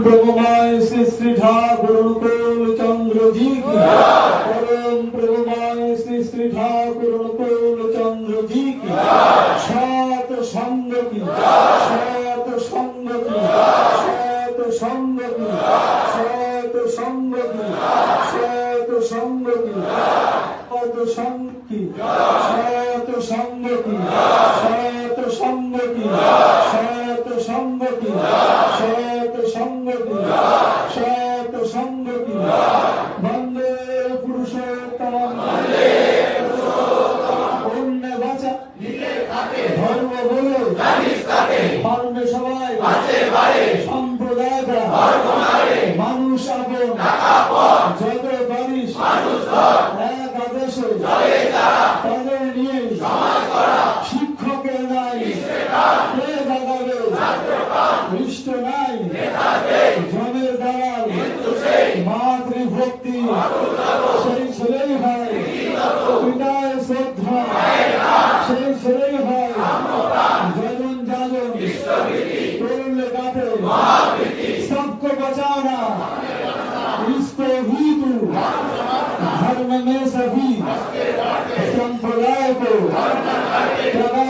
प्रभुमाय श्री श्री ठाकुर अनुकूल चंद्र जी की परम प्रभुमाय श्री श्री ठाकुर अनुकूल चंद्र जी की सात संग की सात संग की सात संग की सात संग की सात संग की सात संग की सात संग की सात संग की सात संग की सात संग की सात संग की वंदे पुरुषोत्तम पुण्य वाचा धर्म बोलो ধর্ম সবাই সম্প্রদায় মানুষ আপন যত পারিস এক আদেশে তাদের নিয়ে শিক্ষকের নাই কে জাগাবে ইষ্ট নাই জনের দালাল মাতৃভক্তি সেই ছেলেই হয় পিতায় শ্রদ্ধা সেই ছেলেই হয় যজন যাজন করলে কাটে सबको बचाना इसको ही तू धर्म में सभी संप्रदाय को प्रगा